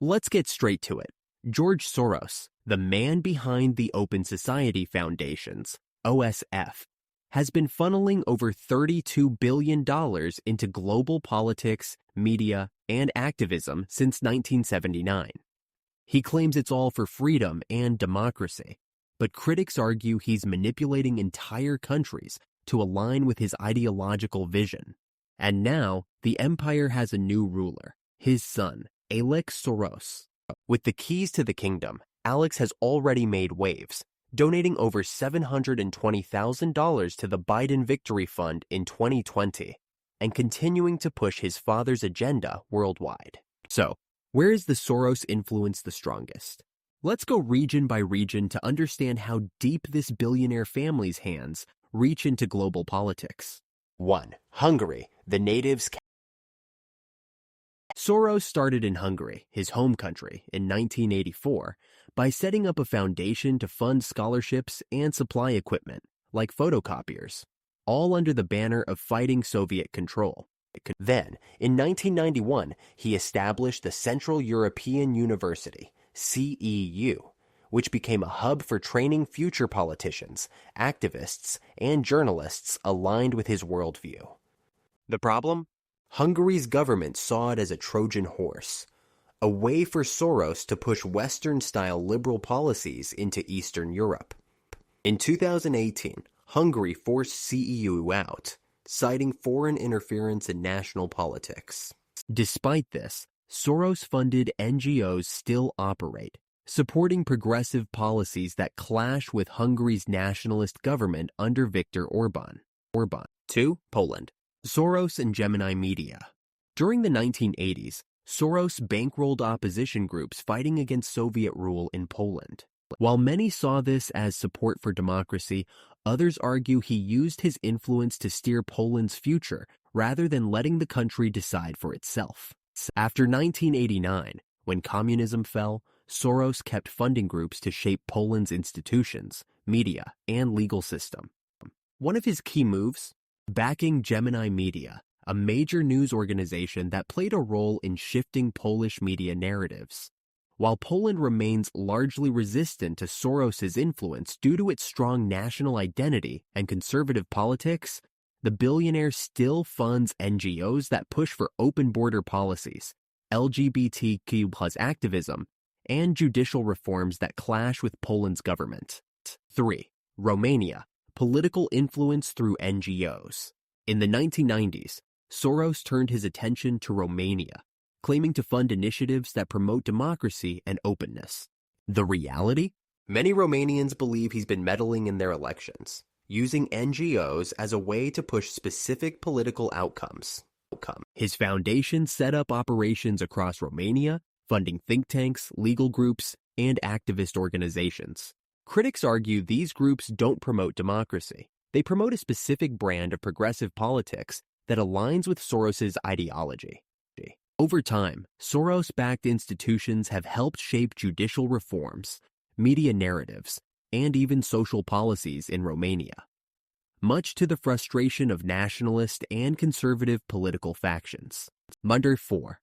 Let's get straight to it. George Soros, the man behind the Open Society Foundations, OSF, has been funneling over $32 billion into global politics, media, and activism since 1979. He claims it's all for freedom and democracy, but critics argue he's manipulating entire countries to align with his ideological vision. And now, the empire has a new ruler, his son, Alex Soros. With the keys to the kingdom, Alex has already made waves, donating over $720,000 to the Biden Victory Fund in 2020, and continuing to push his father's agenda worldwide. So, where is the Soros influence the strongest? Let's go region by region to understand how deep this billionaire family's hands reach into global politics. 1. Hungary, the natives. Soros started in Hungary, his home country, in 1984 by setting up a foundation to fund scholarships and supply equipment, like photocopiers, all under the banner of fighting Soviet control. Then, in 1991, he established the Central European University, CEU, which became a hub for training future politicians, activists, and journalists aligned with his worldview. The problem? Hungary's government saw it as a Trojan horse, a way for Soros to push Western-style liberal policies into Eastern Europe. In 2018, Hungary forced CEU out, citing foreign interference in national politics. Despite this, Soros-funded NGOs still operate, supporting progressive policies that clash with Hungary's nationalist government under Viktor Orban. 2. Poland. Soros and Gemini Media. During the 1980s, Soros bankrolled opposition groups fighting against Soviet rule in Poland. While many saw this as support for democracy, others argue he used his influence to steer Poland's future rather than letting the country decide for itself. After 1989, when communism fell, Soros kept funding groups to shape Poland's institutions, media, and legal system. One of his key moves? Backing Gemini Media, a major news organization that played a role in shifting Polish media narratives. While Poland remains largely resistant to Soros's influence due to its strong national identity and conservative politics, the billionaire still funds NGOs that push for open border policies, LGBTQ+ activism, and judicial reforms that clash with Poland's government. 3. Romania. Political influence through NGOs. In the 1990s, Soros turned his attention to Romania, claiming to fund initiatives that promote democracy and openness. The reality? Many Romanians believe he's been meddling in their elections, using NGOs as a way to push specific political outcomes. His foundation set up operations across Romania, funding think tanks, legal groups, and activist organizations. Critics argue these groups don't promote democracy. They promote a specific brand of progressive politics that aligns with Soros's ideology. Over time, Soros-backed institutions have helped shape judicial reforms, media narratives, and even social policies in Romania, much to the frustration of nationalist and conservative political factions. 4.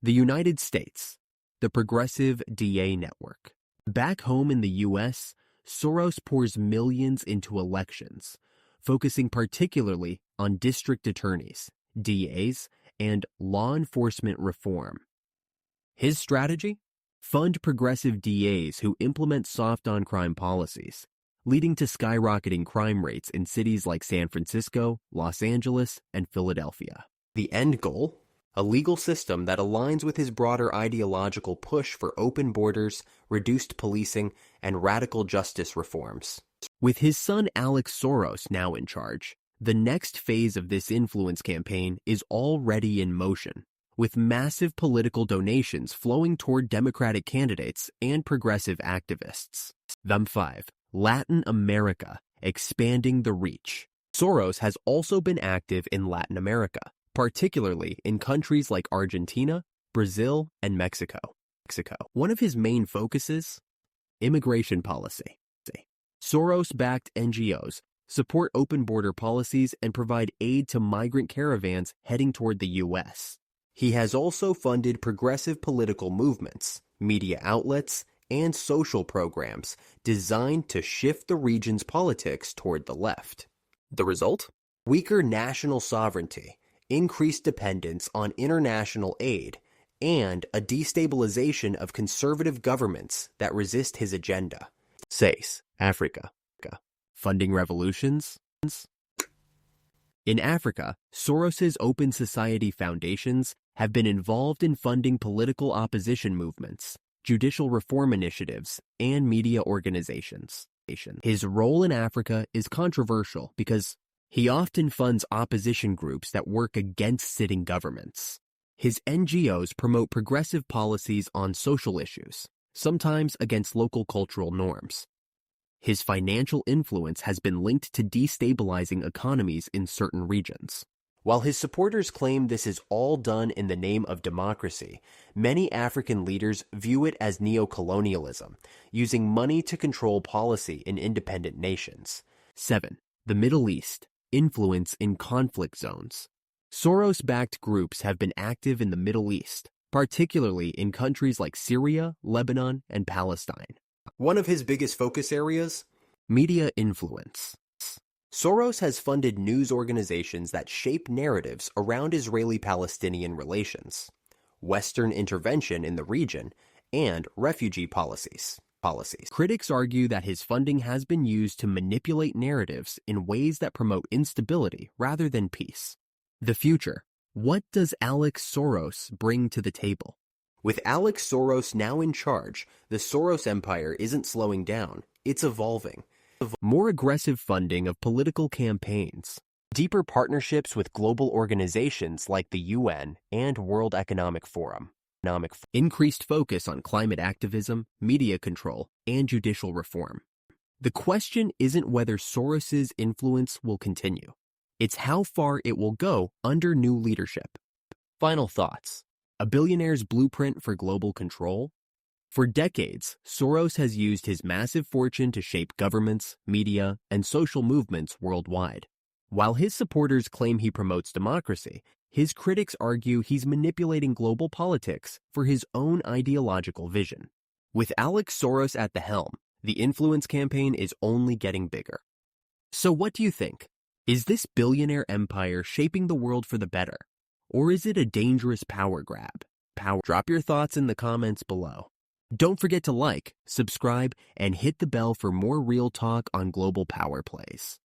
The United States, the Progressive DA Network. Back home in the U.S., Soros pours millions into elections, focusing particularly on district attorneys, DAs, and law enforcement reform. His strategy? Fund progressive DAs who implement soft-on-crime policies, leading to skyrocketing crime rates in cities like San Francisco, Los Angeles, and Philadelphia. The end goal? A legal system that aligns with his broader ideological push for open borders, reduced policing, and radical justice reforms. With his son Alex Soros now in charge, the next phase of this influence campaign is already in motion, with massive political donations flowing toward Democratic candidates and progressive activists. 5. Latin America, expanding the reach. Soros has also been active in Latin America, particularly in countries like Argentina, Brazil, and Mexico. One of his main focuses? Immigration policy. Soros-backed NGOs support open border policies and provide aid to migrant caravans heading toward the U.S. He has also funded progressive political movements, media outlets, and social programs designed to shift the region's politics toward the left. The result? Weaker national sovereignty, increased dependence on international aid, and a destabilization of conservative governments that resist his agenda. 6. Africa. Funding revolutions. In Africa, Soros's open society foundations have been involved in funding political opposition movements, judicial reform initiatives, and media organizations. His role in Africa is controversial because he often funds opposition groups that work against sitting governments. His NGOs promote progressive policies on social issues, sometimes against local cultural norms. His financial influence has been linked to destabilizing economies in certain regions. While his supporters claim this is all done in the name of democracy, many African leaders view it as neocolonialism, using money to control policy in independent nations. 7. The Middle East. Influence in conflict zones. Soros-backed groups have been active in the Middle East, particularly in countries like Syria, Lebanon, and Palestine. One of his biggest focus areas? Media influence. Soros has funded news organizations that shape narratives around Israeli-Palestinian relations, Western intervention in the region, and refugee policies. Critics argue that his funding has been used to manipulate narratives in ways that promote instability rather than peace. The future. What does Alex Soros bring to the table? With Alex Soros now in charge, the Soros empire isn't slowing down, it's evolving. More aggressive funding of political campaigns, deeper partnerships with global organizations like the UN and World Economic Forum, increased focus on climate activism, media control, and judicial reform. The question isn't whether Soros's influence will continue. It's how far it will go under new leadership. Final thoughts. A billionaire's blueprint for global control? For decades, Soros has used his massive fortune to shape governments, media, and social movements worldwide. While his supporters claim he promotes democracy, his critics argue he's manipulating global politics for his own ideological vision. With Alex Soros at the helm, the influence campaign is only getting bigger. So what do you think? Is this billionaire empire shaping the world for the better? Or is it a dangerous power grab? Drop your thoughts in the comments below. Don't forget to like, subscribe, and hit the bell for more real talk on global power plays.